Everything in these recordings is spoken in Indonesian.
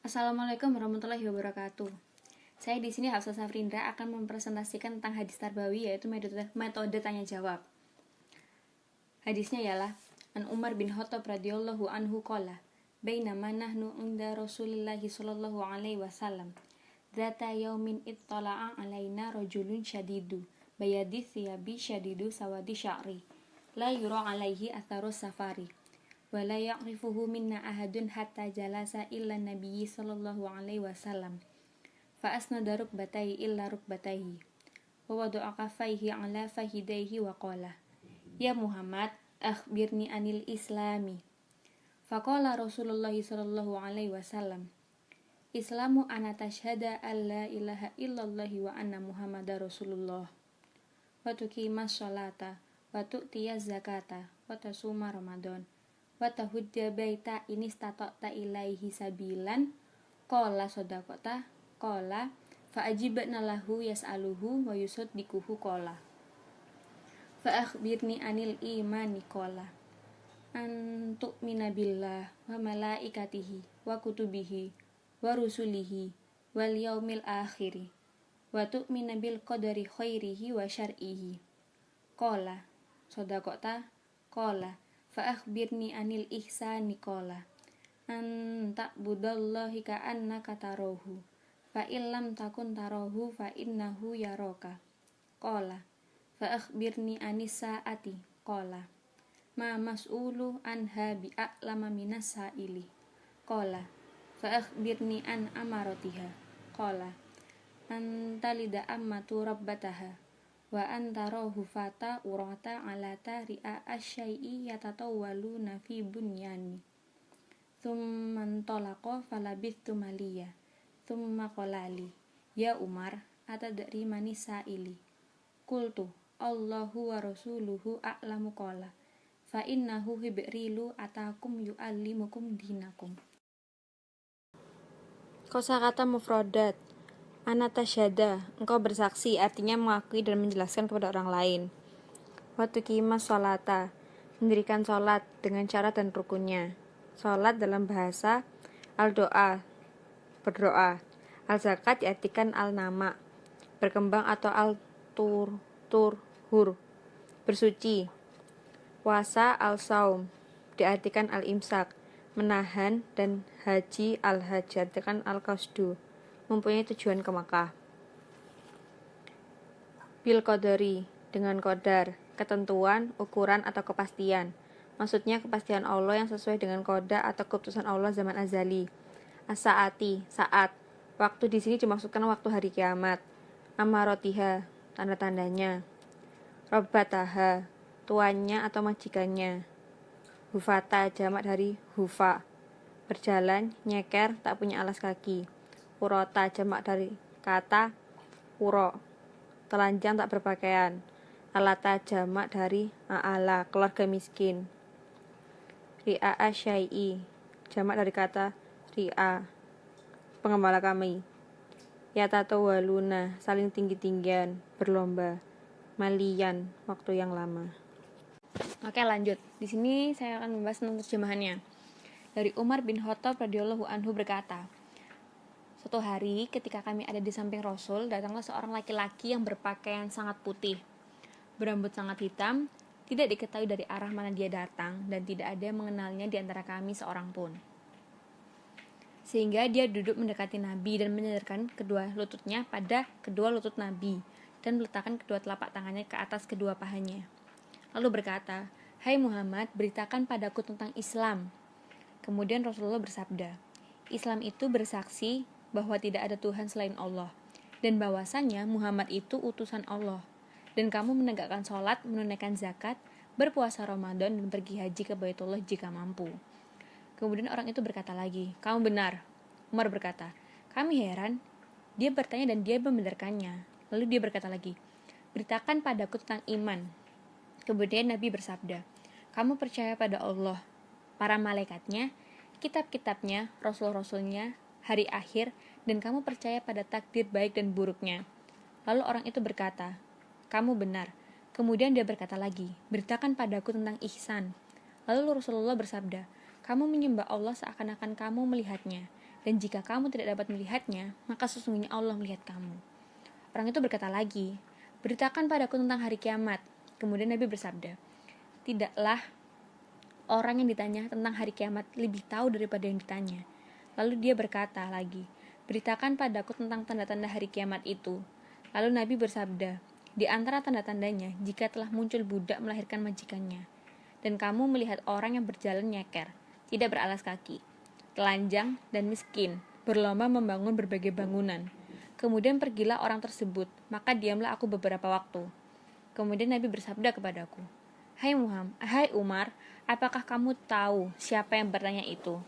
Assalamualaikum warahmatullahi wabarakatuh. Saya di sini Hafsah Safrindra akan mempresentasikan tentang hadis tarbawi, yaitu metode tanya jawab. Hadisnya ialah An Umar bin Khattab radhiyallahu anhu qala bainama nahnu inda Rasulillahi sallallahu alaihi wasallam dzata yaumin ittala'a alaina rajulun syadidu bayadi thiyabi syadidu sawadi sya'ri la yura alaihi atharu safari wa la ya'rifuhu minna ahadun hatta jalasa illa nabiyyi sallallahu alaihi wasallam fa asnada rukbatayhi illa rukbatayhi wa wada'a kaffayhi ala fahidayhi wa qala ya Muhammad akhbirni anil islami. Faqala Rasulullah sallallahu alaihi wasallam Islamu ana tashhada an la ilaha illallah wa anna Muhammadar Rasulullah wa tuqimas sholata wa tu'tiyaz zakata wa tasuma Ramadan wa tahujja baita in istata'ta ilaihi sabilan qala sadaqata qala fa ajibna lahu yas'aluhu wa yusaddiquhu qala fa akhbirni anil imani qala an tu'mina billah wa malaikatihi wa kutubihi wa rusulihi wal yaumil akhiri wa tu'mina bil qadari khairihi wa syar'ihi qala sadaqata qala fa akhbirni anil ihsani qala an ta'budallahi ka'annaka tarahu fa illam takun tarahu fa innahu yaraka qala fa akhbirni anis saati qala ma mas'ulu anha bi a'lama minas sa'ili qala fa akhbirni an amaratiha qala anta lida ammatu rabbataha wa antarahu fata urata ala tari'a asyai'i yatatawwaluna fi bunyani thumma antalaqa falabithtu maliya thumma qalali ya Umar atadri manis sa'ili qultu Allahu wa rasuluhu a'lamu qala fa innahu hibrilu atakum yu'allimukum dinakum. Kosakata mufradat. Ana tasyhada, engkau bersaksi, artinya mengakui dan menjelaskan kepada orang lain. Wa tuqimas sholata, mendirikan sholat dengan syarat dan rukunnya. Sholat dalam bahasa al-doa, berdoa. Al-zakat diartikan al-nama, berkembang atau al-turhur, bersuci. Puasa al-saum diartikan al-imsak, menahan, dan haji al-hajj diartikan al-qasdu, mempunyai tujuan ke Makkah. Bil qadari, dengan qadar, ketentuan, ukuran, atau kepastian. Maksudnya kepastian Allah yang sesuai dengan qada atau keputusan Allah zaman azali. As-saati, saat. Waktu di sini dimaksudkan waktu hari kiamat. Amarotiha, tanda-tandanya. Rabbataha, tuannya atau majikannya. Hufata, jamak dari hufa, berjalan, nyeker, tak punya alas kaki. Urota, jamak dari kata uro, telanjang, tak berpakaian. Alata, jamak dari a'ala, keluarga miskin. Ri'a syai'i, jamak dari kata ri'a, pengembala kami. Yatatawaluna, saling tinggi-tinggian, berlomba. Malian, waktu yang lama. Oke, lanjut. Di sini saya akan membahas tentang terjemahannya. Dari Umar bin Khattab radhiyallahu anhu berkata, suatu hari ketika kami ada di samping Rasul, datanglah seorang laki-laki yang berpakaian sangat putih, berambut sangat hitam, tidak diketahui dari arah mana dia datang, dan tidak ada yang mengenalnya di antara kami seorang pun. Sehingga dia duduk mendekati Nabi dan menyandarkan kedua lututnya pada kedua lutut Nabi, dan meletakkan kedua telapak tangannya ke atas kedua pahanya. Lalu berkata, hai Muhammad, beritakan padaku tentang Islam. Kemudian Rasulullah bersabda, Islam itu bersaksi bahwa tidak ada Tuhan selain Allah, dan bahwasanya Muhammad itu utusan Allah, dan kamu menegakkan sholat, menunaikan zakat, berpuasa Ramadan, dan pergi haji ke Baitullah jika mampu. Kemudian orang itu berkata lagi, kamu benar. Umar berkata, kami heran. Dia bertanya dan dia membenarkannya. Lalu dia berkata lagi, beritakan padaku tentang iman. Kemudian Nabi bersabda, kamu percaya pada Allah, para malaikatnya, kitab-kitabnya, rasul-rasulnya, hari akhir, dan kamu percaya pada takdir baik dan buruknya. Lalu orang itu berkata, kamu benar. Kemudian dia berkata lagi, beritakan padaku tentang ihsan. Lalu Rasulullah bersabda, kamu menyembah Allah seakan-akan kamu melihatnya, Dan jika kamu tidak dapat melihatnya, maka sesungguhnya Allah melihat kamu. Orang itu berkata lagi, beritakan padaku tentang hari kiamat. Kemudian Nabi bersabda, tidaklah orang yang ditanya tentang hari kiamat lebih tahu daripada yang ditanya. Lalu dia berkata lagi, beritakan padaku tentang tanda-tanda hari kiamat itu. Lalu Nabi bersabda, di antara tanda-tandanya, jika telah muncul budak melahirkan majikannya, dan kamu melihat orang yang berjalan nyeker, tidak beralas kaki, telanjang dan miskin, berlomba membangun berbagai bangunan. Kemudian pergilah orang tersebut, maka diamlah aku beberapa waktu. Kemudian Nabi bersabda kepadaku, hai Umar, apakah kamu tahu siapa yang bertanya itu?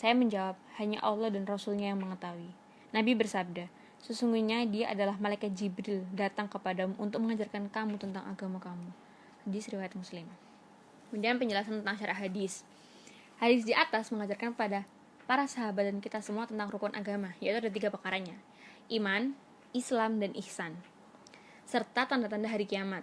Saya menjawab, hanya Allah dan Rasulnya yang mengetahui. Nabi bersabda, sesungguhnya dia adalah malaikat Jibril datang kepadamu untuk mengajarkan kamu tentang agama kamu. Hadis riwayat Muslim. Kemudian penjelasan tentang syarah hadis. Hadis di atas mengajarkan pada para sahabat dan kita semua tentang rukun agama, yaitu ada 3 perkaranya, iman, Islam, dan ihsan, serta tanda-tanda hari kiamat.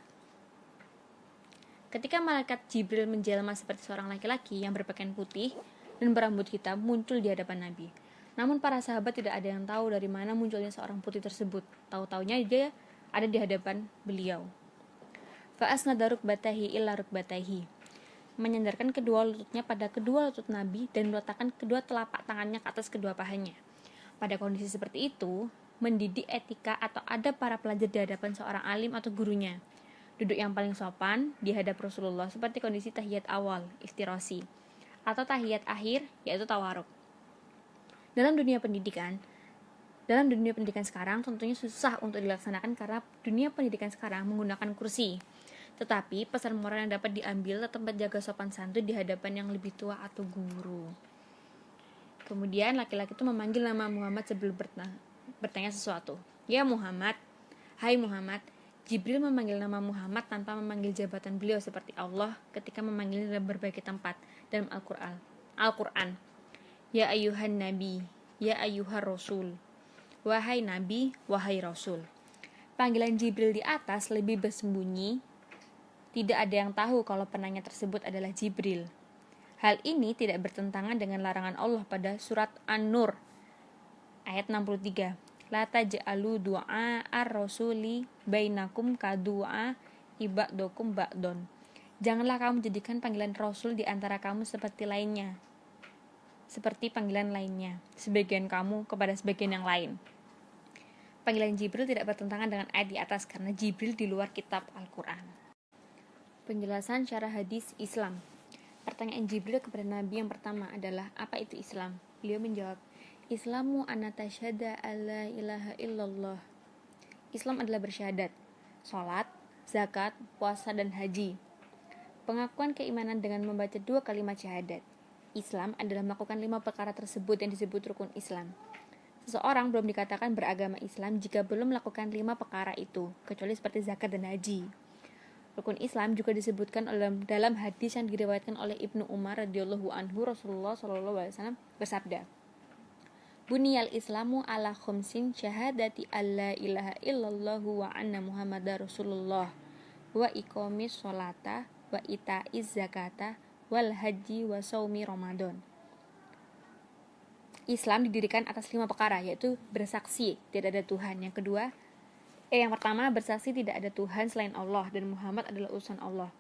Ketika malaikat Jibril menjelma seperti seorang laki-laki yang berpakaian putih dan berambut hitam muncul di hadapan Nabi. Namun para sahabat tidak ada yang tahu dari mana munculnya seorang putih tersebut. Tahu-taunya dia ada di hadapan beliau. Fa'asnada rukbatahi illa rukbatahi, menyandarkan kedua lututnya pada kedua lutut Nabi dan meletakkan kedua telapak tangannya ke atas kedua pahanya. Pada kondisi seperti itu, mendidik etika atau adab para pelajar di hadapan seorang alim atau gurunya. Duduk yang paling sopan di hadap Rasulullah seperti kondisi tahiyat awal, iftirasi, atau tahiyat akhir, yaitu tawaruk. Dalam dunia pendidikan sekarang tentunya susah untuk dilaksanakan karena dunia pendidikan sekarang menggunakan kursi. Tetapi pesan moral yang dapat diambil tetap menjaga sopan santun di hadapan yang lebih tua atau guru. Kemudian laki-laki itu memanggil nama Muhammad sebelum bertanya sesuatu. Ya Muhammad, hai Muhammad. Jibril memanggil nama Muhammad tanpa memanggil jabatan beliau seperti Allah ketika memanggilnya dalam berbagai tempat dalam Al-Quran. Ya ayuhan nabi, ya ayuhar rasul. Wahai nabi, wahai rasul. Panggilan Jibril di atas lebih bersembunyi. Tidak ada yang tahu kalau penanya tersebut adalah Jibril. Hal ini tidak bertentangan dengan larangan Allah pada surat An-Nur ayat 63. La taj'alu du'a ar-rasuli bainakum ka du'a ibadakum ba'don. Janganlah kamu jadikan panggilan Rasul di antara kamu seperti panggilan lainnya, sebagian kamu kepada sebagian yang lain. Panggilan Jibril tidak bertentangan dengan ayat di atas karena Jibril di luar kitab Al-Quran. Penjelasan syarah hadis Islam. Pertanyaan Jibril kepada Nabi yang pertama adalah, apa itu Islam? Beliau menjawab, Islamu anatasyhada alla ilaha illallah. Islam adalah bersyahadat, salat, zakat, puasa, dan haji. Pengakuan keimanan dengan membaca 2 kalimat syahadat. Islam adalah melakukan 5 perkara tersebut yang disebut rukun Islam. Seseorang belum dikatakan beragama Islam jika belum melakukan 5 perkara itu, kecuali seperti zakat dan haji. Rukun Islam juga disebutkan dalam hadis yang diriwayatkan oleh Ibnu Umar radhiyallahu anhu. Rasulullah SAW bersabda, Buniyal Islamu ala khumsin syahadati alla ilaha illallah wa anna muhammadar Rasulullah wa iqamis sholata wa ita'iz zakata wal haji wa saumi Ramadan. Islam didirikan atas 5 perkara, yaitu bersaksi tidak ada Tuhan. Yang pertama, bersaksi tidak ada Tuhan selain Allah dan Muhammad adalah utusan Allah.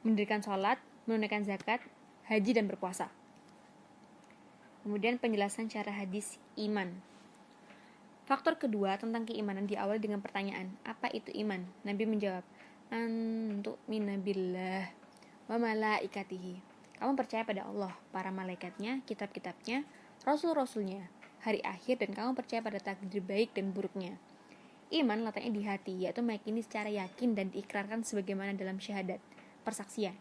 Mendirikan sholat, menunaikan zakat, haji, dan berpuasa. Kemudian penjelasan cara hadis iman. Faktor kedua tentang keimanan diawali dengan pertanyaan, apa itu iman? Nabi menjawab, antu'mina billah wa malaikatihi. Kamu percaya pada Allah, para malaikatnya, kitab-kitabnya, rasul-rasulnya, hari akhir, dan kamu percaya pada takdir baik dan buruknya. Iman letaknya di hati, yaitu meyakini secara yakin dan diikrarkan sebagaimana dalam syahadat, persaksian.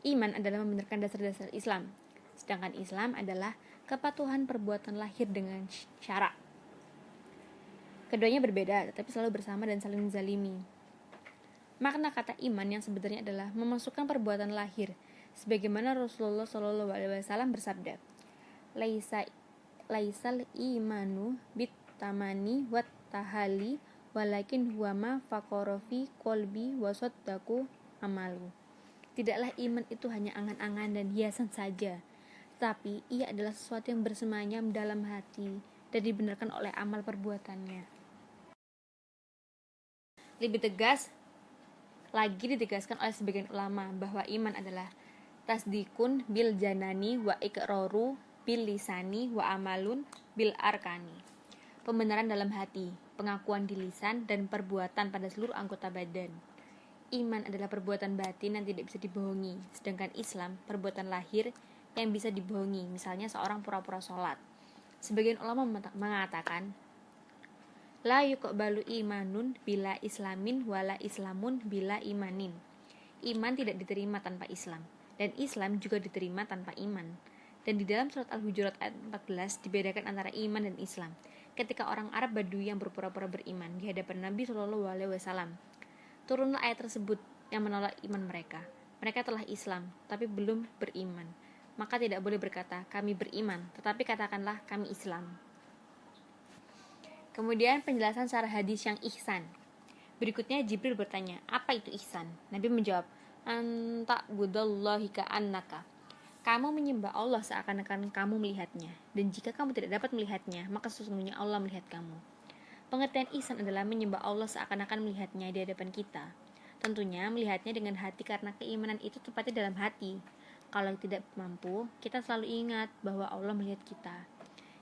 Iman adalah membenarkan dasar-dasar Islam, sedangkan Islam adalah kepatuhan perbuatan lahir dengan syarak. Keduanya berbeda, tetapi selalu bersama dan saling menzalimi. Makna kata iman yang sebenarnya adalah memasukkan perbuatan lahir, sebagaimana Rasulullah SAW bersabda, Laisal imanu bit tamani wat tahali walakin huwa ma faqarafi qalbi wa saddaku amalu. Tidaklah iman itu hanya angan-angan dan hiasan saja, tetapi ia adalah sesuatu yang bersemayam dalam hati dan dibenarkan oleh amal perbuatannya. Lebih tegas lagi ditegaskan oleh sebagian ulama bahwa iman adalah tasdikun bil janani wa iqraru bil lisani wa amalun bil arkani. Pembenaran dalam hati, pengakuan di lisan, dan perbuatan pada seluruh anggota badan. Iman adalah perbuatan batin yang tidak bisa dibohongi, sedangkan Islam perbuatan lahir yang bisa dibohongi, misalnya seorang pura-pura sholat. Sebagian ulama mengatakan, la yuqbalu imanun bila islamin wala islamun bila imanin. Iman tidak diterima tanpa Islam, dan Islam juga diterima tanpa iman. Dan di dalam surat Al-Hujurat ayat 14 dibedakan antara iman dan Islam. Ketika orang Arab Badui yang berpura-pura beriman di hadapan Nabi Shallallahu Alaihi Wasallam, turunlah ayat tersebut yang menolak iman mereka. Mereka telah Islam, tapi belum beriman. Maka tidak boleh berkata, kami beriman, tetapi katakanlah kami Islam. Kemudian penjelasan secara hadis yang ihsan. Berikutnya Jibril bertanya, apa itu ihsan? Nabi menjawab, anta budallahi ka'annaka. Kamu menyembah Allah seakan-akan kamu melihatnya, dan jika kamu tidak dapat melihatnya, maka sesungguhnya Allah melihat kamu. Pengertian ihsan adalah menyembah Allah seakan-akan melihatnya di hadapan kita. Tentunya melihatnya dengan hati karena keimanan itu tepatnya dalam hati. Kalau tidak mampu, kita selalu ingat bahwa Allah melihat kita.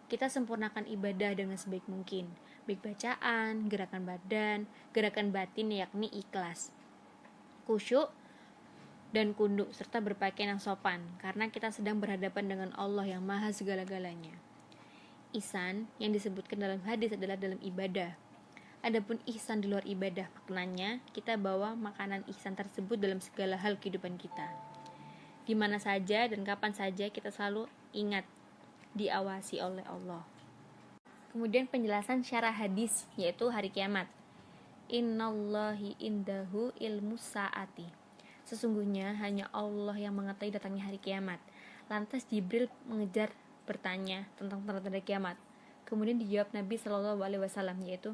Kita sempurnakan ibadah dengan sebaik mungkin, baik bacaan, gerakan badan, gerakan batin yakni ikhlas, khusyuk, dan kunduk, serta berpakaian yang sopan, karena kita sedang berhadapan dengan Allah yang maha segala-galanya. Ihsan yang disebutkan dalam hadis adalah dalam ibadah. Adapun ihsan di luar ibadah, maknanya kita bawa makanan ihsan tersebut dalam segala hal kehidupan kita. Di mana saja dan kapan saja kita selalu ingat diawasi oleh Allah. Kemudian penjelasan syarah hadis, yaitu hari kiamat. Innallahi indahu ilmu saati. Sesungguhnya hanya Allah yang mengetahui datangnya hari kiamat. Lantas Jibril mengejar bertanya tentang tanda-tanda kiamat. Kemudian dijawab Nabi Shallallahu Alaihi Wasallam, yaitu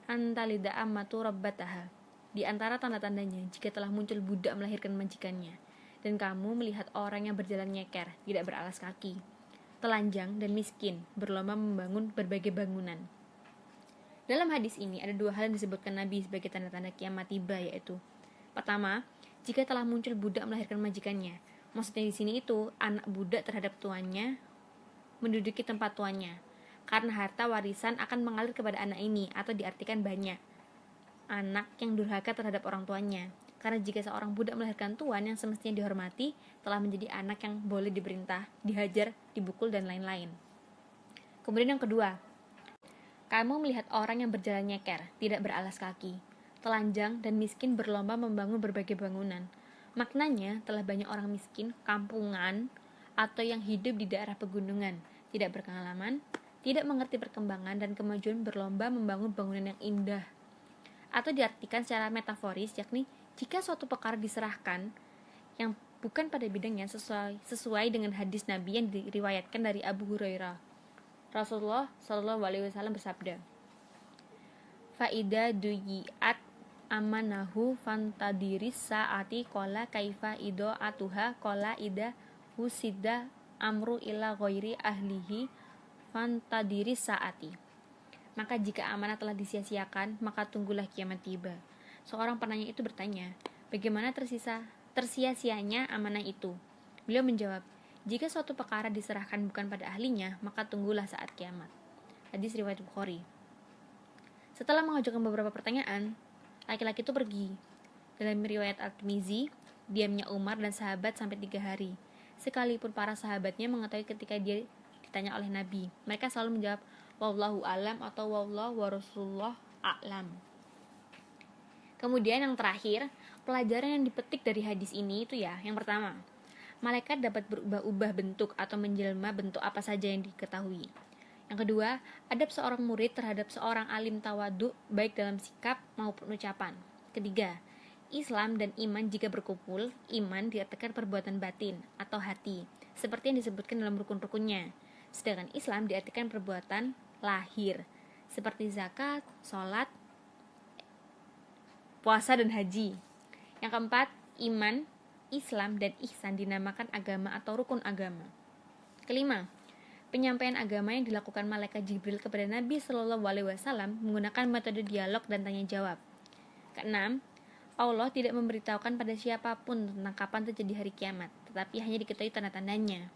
antalida ammatu rabbataha. Di antara tanda-tandanya, jika telah muncul budak melahirkan majikannya, dan kamu melihat orang yang berjalan nyeker, tidak beralas kaki, telanjang dan miskin, berlomba membangun berbagai bangunan. Dalam hadis ini ada dua hal yang disebutkan Nabi sebagai tanda-tanda kiamat tiba, yaitu pertama, jika telah muncul budak melahirkan majikannya. Maksudnya di sini itu anak budak terhadap tuannya menduduki tempat tuannya, karena harta warisan akan mengalir kepada anak ini, atau diartikan banyak anak yang durhaka terhadap orang tuanya. Karena jika seorang budak melahirkan tuan yang semestinya dihormati, telah menjadi anak yang boleh diperintah, dihajar, dibukul, dan lain-lain. Kemudian yang kedua, kamu melihat orang yang berjalan nyeker, tidak beralas kaki, telanjang dan miskin, berlomba membangun berbagai bangunan. Maknanya telah banyak orang miskin, kampungan, atau yang hidup di daerah pegunungan, tidak berpengalaman, tidak mengerti perkembangan dan kemajuan, berlomba membangun bangunan yang indah. Atau diartikan secara metaforis, yakni jika suatu perkara diserahkan yang bukan pada bidangnya sesuai dengan hadis Nabi yang diriwayatkan dari Abu Hurairah. Rasulullah Shallallahu Alaihi Wasallam bersabda, faida duyiat amanahu fantadiris saati kola kaifa ido atuha kola ida husida amru ila ghairi ahlihi fantadiris saati. Maka jika amanah telah disia-siakan, maka tunggulah kiamat tiba. Seorang penanya itu bertanya, bagaimana tersia-sianya amanah itu? Beliau menjawab, jika suatu perkara diserahkan bukan pada ahlinya, maka tunggulah saat kiamat. Hadis riwayat Bukhari. Setelah mengajukan beberapa pertanyaan, laki-laki itu pergi. Dalam riwayat Al-Tirmizi, diamnya Umar dan sahabat sampai 3 hari. Sekalipun para sahabatnya mengetahui ketika dia ditanya oleh Nabi, mereka selalu menjawab, wallahu alam atau wallahu wa rasulullah a'lam. Kemudian yang terakhir, pelajaran yang dipetik dari hadis ini itu ya, yang pertama, malaikat dapat berubah-ubah bentuk atau menjelma bentuk apa saja yang diketahui. Yang kedua, adab seorang murid terhadap seorang alim tawadu baik dalam sikap maupun ucapan. Ketiga, Islam dan iman jika berkumpul, iman diartikan perbuatan batin atau hati, seperti yang disebutkan dalam rukun-rukunnya. Sedangkan Islam diartikan perbuatan lahir, seperti zakat, sholat, puasa, dan haji. Yang keempat, iman, Islam, dan ihsan dinamakan agama atau rukun agama. Kelima, penyampaian agama yang dilakukan malaikat Jibril kepada Nabi Shallallahu Alaihi Wasallam menggunakan metode dialog dan tanya jawab. Keenam, Allah tidak memberitahukan pada siapapun tentang kapan terjadi hari kiamat, tetapi hanya diketahui tanda-tandanya.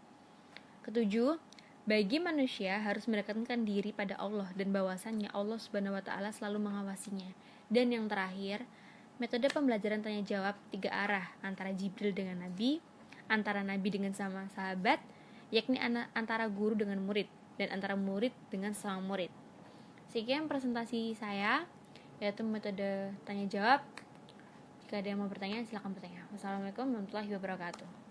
Ketujuh, bagi manusia harus mendekatkan diri pada Allah dan bahwasannya Allah Subhanahu wa taala selalu mengawasinya. Dan yang terakhir, metode pembelajaran tanya jawab 3 arah antara Jibril dengan Nabi, antara Nabi dengan sama sahabat, yakni antara guru dengan murid, dan antara murid dengan sama murid. Sekian presentasi saya, yaitu metode tanya jawab. Jika ada yang mau bertanya, silakan bertanya. Wassalamualaikum warahmatullahi wabarakatuh.